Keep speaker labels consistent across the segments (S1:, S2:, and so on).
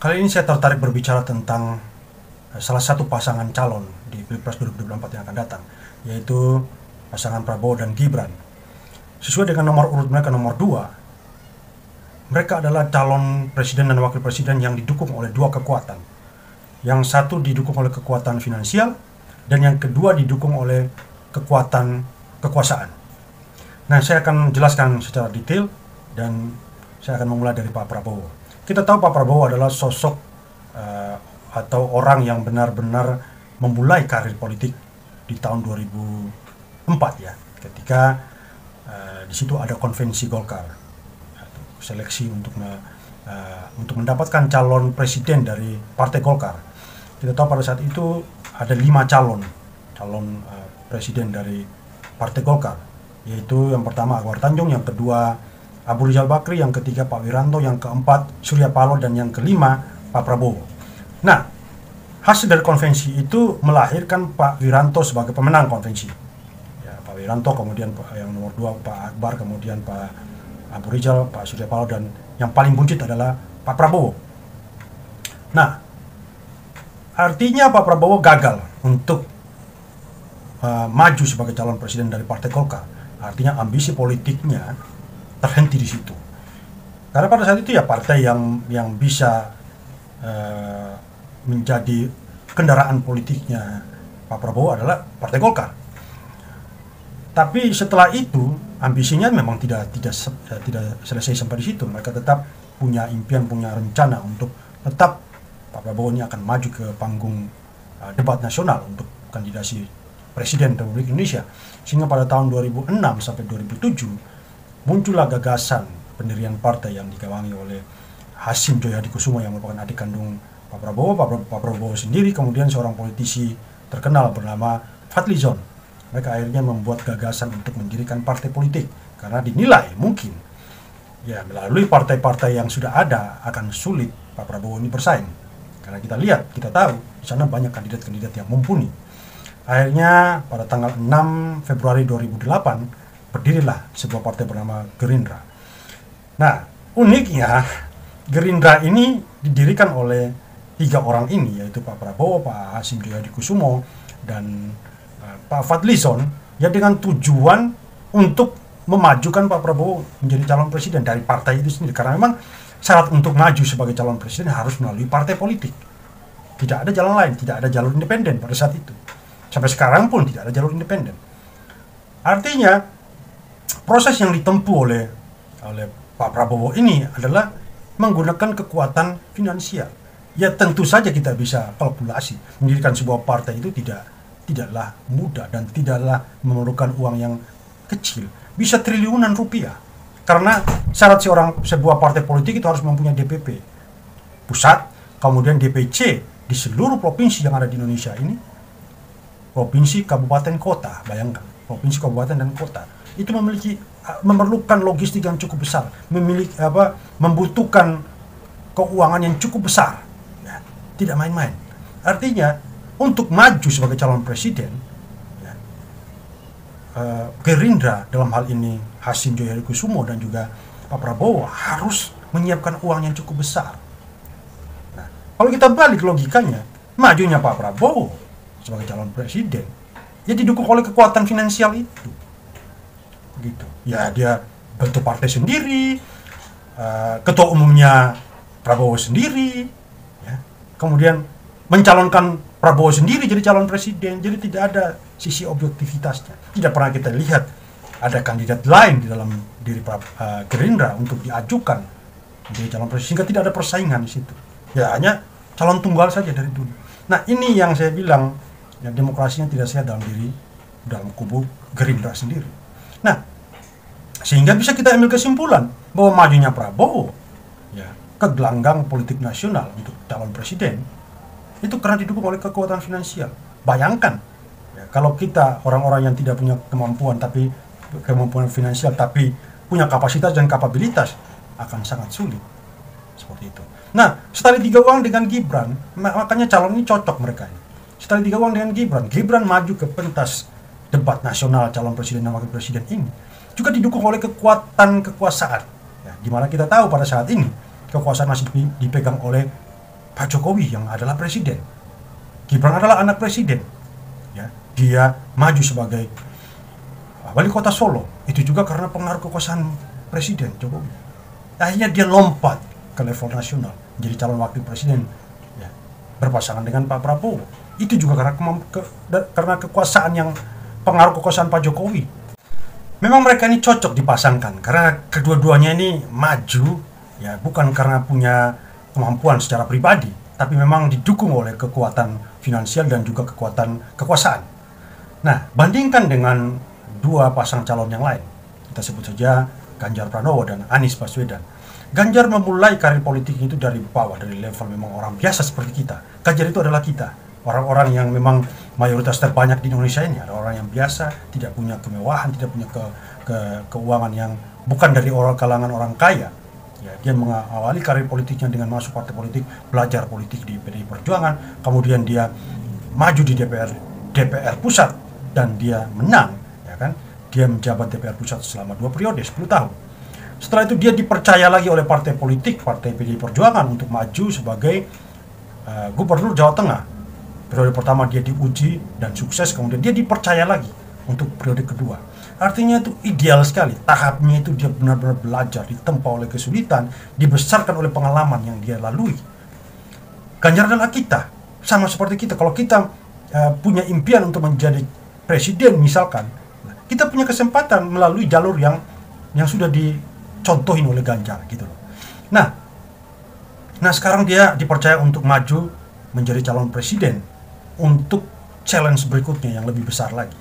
S1: Kali ini saya tertarik berbicara tentang salah satu pasangan calon di Pilpres 2024 yang akan datang, yaitu pasangan Prabowo dan Gibran. Sesuai dengan nomor urut mereka nomor 2, mereka adalah calon presiden dan wakil presiden yang didukung oleh dua kekuatan. Yang satu didukung oleh kekuatan finansial, dan yang kedua didukung oleh kekuatan kekuasaan. Nah, saya akan menjelaskan secara detail, dan saya akan memulai dari Pak Prabowo. Kita tahu Pak Prabowo adalah sosok atau orang yang benar-benar memulai karir politik di tahun 2004 ya, ketika di situ ada konvensi Golkar, seleksi untuk mendapatkan calon presiden dari Partai Golkar. Kita tahu pada saat itu ada 5 calon presiden dari Partai Golkar, yaitu yang pertama Anwar Tanjung, yang kedua Abu Rizal Bakri, yang ketiga Pak Wiranto, yang keempat Surya Paloh, dan yang kelima Pak Prabowo. Nah, hasil dari konvensi itu melahirkan Pak Wiranto sebagai pemenang konvensi. Ya, Pak Wiranto, kemudian yang nomor 2 Pak Akbar, kemudian Pak Abu Rizal, Pak Surya Paloh, dan yang paling buncit adalah Pak Prabowo. Nah, artinya Pak Prabowo gagal untuk maju sebagai calon presiden dari Partai Golkar. Artinya ambisi politiknya terhenti di situ. Karena pada saat itu ya partai yang bisa menjadi kendaraan politiknya Pak Prabowo adalah Partai Golkar. Tapi setelah itu ambisinya memang tidak selesai sampai di situ. Mereka tetap punya impian, punya rencana untuk tetap Pak Prabowo ini akan maju ke panggung debat nasional untuk kandidasi Presiden Republik Indonesia. Sehingga pada tahun 2006 sampai 2007 muncullah gagasan pendirian partai yang digawangi oleh Hasim Joyhadikusumo yang merupakan adik kandung Pak Prabowo. Pak Prabowo sendiri, kemudian seorang politisi terkenal bernama Fadlizon. Mereka akhirnya membuat gagasan untuk mendirikan partai politik karena dinilai mungkin ya melalui partai-partai yang sudah ada akan sulit Pak Prabowo ini bersaing. Karena kita tahu di sana banyak kandidat-kandidat yang mumpuni. Akhirnya pada tanggal 6 Februari 2008 berdirilah sebuah partai bernama Gerindra. Nah, uniknya Gerindra ini didirikan oleh 3 orang ini, yaitu Pak Prabowo, Pak Hasim Joyhadikusumo, dan Pak Fadlizon, ya dengan tujuan untuk memajukan Pak Prabowo menjadi calon presiden dari partai itu sendiri. Karena memang syarat untuk maju sebagai calon presiden harus melalui partai politik. Tidak ada jalan lain, tidak ada jalur independen pada saat itu. Sampai sekarang pun tidak ada jalur independen. Artinya proses yang ditempuh oleh Pak Prabowo ini adalah menggunakan kekuatan finansial. Ya tentu saja kita bisa kalkulasi mendirikan sebuah partai itu tidaklah mudah dan tidaklah memerlukan uang yang kecil, bisa triliunan rupiah. Karena syarat sebuah partai politik itu harus mempunyai DPP pusat, kemudian DPC di seluruh provinsi yang ada di Indonesia ini, provinsi, kabupaten, kota. Bayangkan, provinsi, kabupaten, dan kota itu memerlukan logistik yang cukup besar, membutuhkan keuangan yang cukup besar, ya, tidak main-main. Artinya untuk maju sebagai calon presiden, ya, Gerindra dalam hal ini Hasim Joyhadikusumo dan juga Pak Prabowo harus menyiapkan uang yang cukup besar. Nah, kalau kita balik logikanya, majunya Pak Prabowo sebagai calon presiden ya didukung oleh kekuatan finansial itu. Begitu. Ya dia bentuk partai sendiri, ketua umumnya Prabowo sendiri, ya. Kemudian mencalonkan Prabowo sendiri jadi calon presiden. Jadi tidak ada sisi objektivitasnya. Tidak pernah kita lihat ada kandidat lain di dalam diri Gerindra untuk diajukan menjadi calon presiden, sehingga tidak ada persaingan di situ. Ya hanya calon tunggal saja dari dulu. Nah, ini yang saya bilang ya, demokrasinya tidak sehat dalam kubu Gerindra sendiri. Nah, sehingga bisa kita ambil kesimpulan bahwa majunya Prabowo ya ke gelanggang politik nasional untuk calon presiden itu karena didukung oleh kekuatan finansial. Bayangkan ya, kalau kita orang-orang yang tidak punya kemampuan finansial tapi punya kapasitas dan kapabilitas, akan sangat sulit seperti itu. Nah, setelah 3 uang dengan Gibran, makanya calon ini cocok mereka ini. Setelah 3 uang dengan Gibran maju ke pentas debat nasional calon presiden dan wakil presiden ini juga didukung oleh kekuatan kekuasaan, ya, di mana kita tahu pada saat ini kekuasaan masih dipegang oleh Pak Jokowi yang adalah presiden. Gibran adalah anak presiden. Ya, dia maju sebagai wali kota Solo. Itu juga karena pengaruh kekuasaan presiden Jokowi. Akhirnya dia lompat ke level nasional, jadi calon wakil presiden, ya, berpasangan dengan Pak Prabowo. Itu juga karena kekuasaan yang pengaruh kekuasaan Pak Jokowi. Memang mereka ini cocok dipasangkan karena kedua-duanya ini maju, ya, bukan karena punya kemampuan secara pribadi, tapi memang didukung oleh kekuatan finansial dan juga kekuatan kekuasaan. Nah, bandingkan dengan dua pasang calon yang lain. Kita sebut saja Ganjar Pranowo dan Anies Baswedan. Ganjar memulai karir politik itu dari bawah, dari level memang orang biasa seperti kita. Ganjar itu adalah kita, orang-orang yang memang mayoritas terbanyak di Indonesia ini, ada orang yang biasa, tidak punya kemewahan, tidak punya keuangan yang bukan dari kalangan orang kaya. Ya, dia mengawali karir politiknya dengan masuk partai politik, belajar politik di PDI Perjuangan, kemudian dia maju di DPR pusat dan dia menang, ya kan? Dia menjabat DPR pusat selama 2 periode, 10 tahun. Setelah itu dia dipercaya lagi oleh partai politik, partai PDI Perjuangan untuk maju sebagai gubernur Jawa Tengah. Periode pertama dia diuji dan sukses, kemudian dia dipercaya lagi untuk periode kedua. Artinya itu ideal sekali, tahapnya itu dia benar-benar belajar, ditempa oleh kesulitan, dibesarkan oleh pengalaman yang dia lalui. Ganjar adalah kita, sama seperti kita. Kalau kita punya impian untuk menjadi presiden misalkan, kita punya kesempatan melalui jalur yang sudah dicontohin oleh Ganjar gitu loh. Nah sekarang dia dipercaya untuk maju menjadi calon presiden untuk challenge berikutnya yang lebih besar lagi.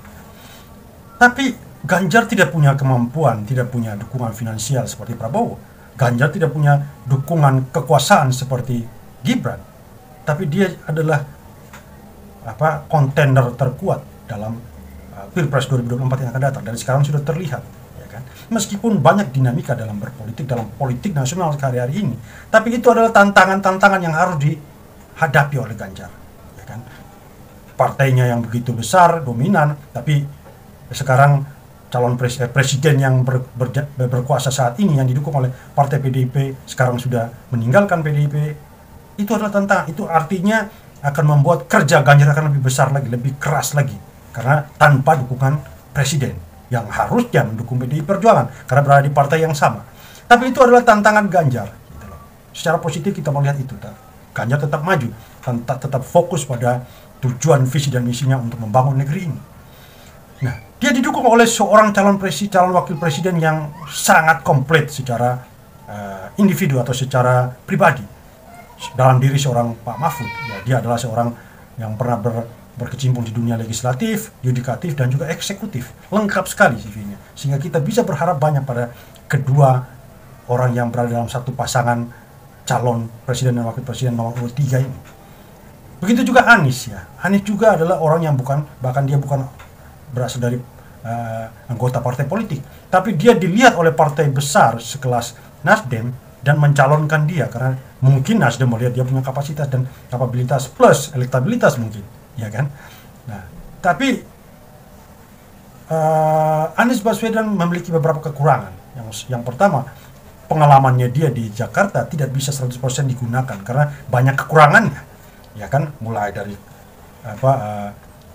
S1: Tapi Ganjar tidak punya kemampuan, tidak punya dukungan finansial seperti Prabowo. Ganjar tidak punya dukungan kekuasaan seperti Gibran. Tapi dia adalah kontender terkuat dalam Pilpres 2024 yang akan datang. Dan sekarang sudah terlihat, ya kan? Meskipun banyak dinamika dalam berpolitik, dalam politik nasional hari-hari ini, tapi itu adalah tantangan-tantangan yang harus dihadapi oleh Ganjar, ya kan? Partainya yang begitu besar, dominan, tapi sekarang calon presiden yang berkuasa saat ini yang didukung oleh partai PDIP sekarang sudah meninggalkan PDIP. Itu adalah tantangan. Itu artinya akan membuat kerja Ganjar akan lebih besar lagi, lebih keras lagi, karena tanpa dukungan presiden yang harusnya mendukung PDI Perjuangan karena berada di partai yang sama. Tapi itu adalah tantangan Ganjar gitu loh. Secara positif kita melihat itu, Ganjar tetap maju, tetap fokus pada tujuan, visi dan misinya untuk membangun negeri ini. Nah, dia didukung oleh seorang calon wakil presiden yang sangat komplit secara individu atau secara pribadi. Dalam diri seorang Pak Mahfud, ya, dia adalah seorang yang pernah berkecimpung di dunia legislatif, yudikatif dan juga eksekutif. Lengkap sekali CV-nya. Sehingga kita bisa berharap banyak pada kedua orang yang berada dalam satu pasangan calon presiden dan wakil presiden nomor 3 ini. Begitu juga Anies, ya. Anies juga adalah orang yang bahkan dia bukan berasal dari anggota partai politik, tapi dia dilihat oleh partai besar sekelas Nasdem dan mencalonkan dia karena mungkin Nasdem melihat dia punya kapasitas dan kapabilitas plus elektabilitas mungkin, ya kan? Nah, tapi Anies Baswedan memiliki beberapa kekurangan. Yang pertama, pengalamannya dia di Jakarta tidak bisa 100% digunakan karena banyak kekurangannya, ya kan? Mulai dari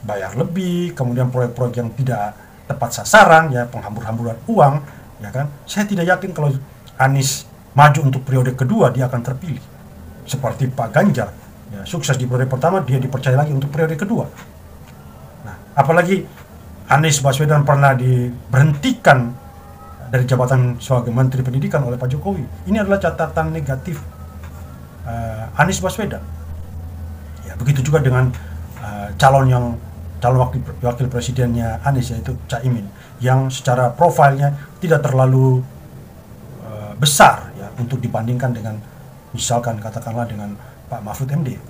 S1: bayar lebih, kemudian proyek-proyek yang tidak tepat sasaran, ya, penghambur-hamburan uang, ya kan? Saya tidak yakin kalau Anies maju untuk periode kedua dia akan terpilih. Seperti Pak Ganjar, ya, sukses di periode pertama, dia dipercaya lagi untuk periode kedua. Nah, apalagi Anies Baswedan pernah diberhentikan dari jabatan sebagai Menteri Pendidikan oleh Pak Jokowi. Ini adalah catatan negatif Anies Baswedan. Ya, begitu juga dengan calon wakil presidennya Anies, yaitu Caimin, yang secara profilnya tidak terlalu besar, ya, untuk dibandingkan dengan misalkan katakanlah dengan Pak Mahfud MD.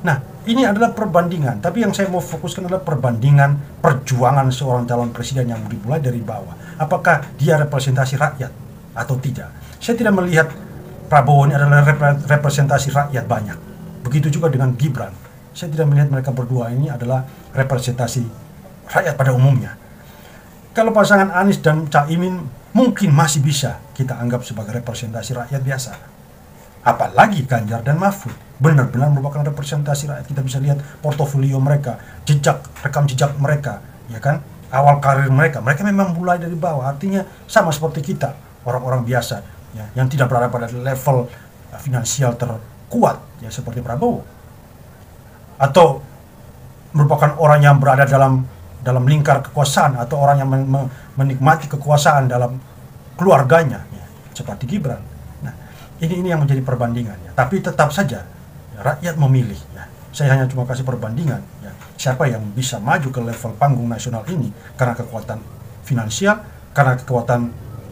S1: Nah, ini adalah perbandingan, tapi yang saya mau fokuskan adalah perbandingan perjuangan seorang calon presiden yang dimulai dari bawah. Apakah dia representasi rakyat atau tidak? Saya tidak melihat Prabowo ini adalah representasi rakyat banyak. Begitu juga dengan Gibran. Saya tidak melihat mereka berdua ini adalah representasi rakyat pada umumnya. Kalau pasangan Anies dan Caimin mungkin masih bisa kita anggap sebagai representasi rakyat biasa. Apalagi Ganjar dan Mahfud. benar-benar merupakan representasi rakyat. Kita bisa lihat portofolio mereka, rekam jejak mereka, ya kan, awal karir mereka memang mulai dari bawah. Artinya sama seperti kita, orang-orang biasa, ya, yang tidak berada pada level finansial terkuat, ya, seperti Prabowo, atau merupakan orang yang berada dalam lingkar kekuasaan, atau orang yang menikmati kekuasaan dalam keluarganya, ya, seperti Gibran. Nah, ini yang menjadi perbandingannya. Tapi tetap saja, ya, rakyat memilih. Ya. Saya hanya cuma kasih perbandingan, ya, siapa yang bisa maju ke level panggung nasional ini karena kekuatan finansial, karena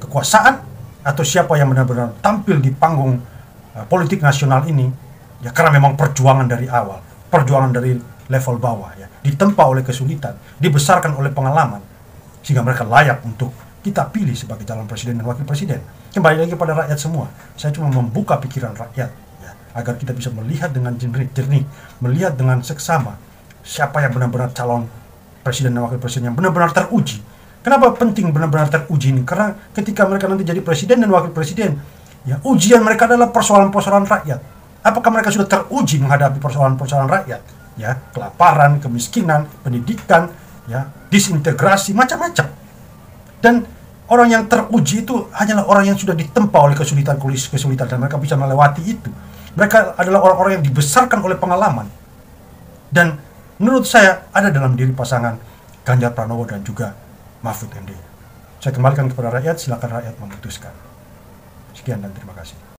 S1: kekuasaan, atau siapa yang benar-benar tampil di panggung politik nasional ini, ya, karena memang perjuangan dari awal, perjuangan dari level bawah, ya, ditempa oleh kesulitan, dibesarkan oleh pengalaman, sehingga mereka layak untuk kita pilih sebagai calon presiden dan wakil presiden. Kembali lagi pada rakyat semua. Saya cuma membuka pikiran rakyat, ya, agar kita bisa melihat dengan jernih, melihat dengan seksama siapa yang benar-benar calon presiden dan wakil presiden yang benar-benar teruji. Kenapa penting benar-benar teruji ini? Karena ketika mereka nanti jadi presiden dan wakil presiden, ya, ujian mereka adalah persoalan-persoalan rakyat. Apakah mereka sudah teruji menghadapi persoalan-persoalan rakyat? Ya, kelaparan, kemiskinan, pendidikan, ya, disintegrasi, macam-macam. Dan orang yang teruji itu hanyalah orang yang sudah ditempa oleh kesulitan dan mereka bisa melewati itu. Mereka adalah orang-orang yang dibesarkan oleh pengalaman. Dan menurut saya ada dalam diri pasangan Ganjar Pranowo dan juga Mahfud MD. Saya kembalikan kepada rakyat, silakan rakyat memutuskan. Sekian dan terima kasih.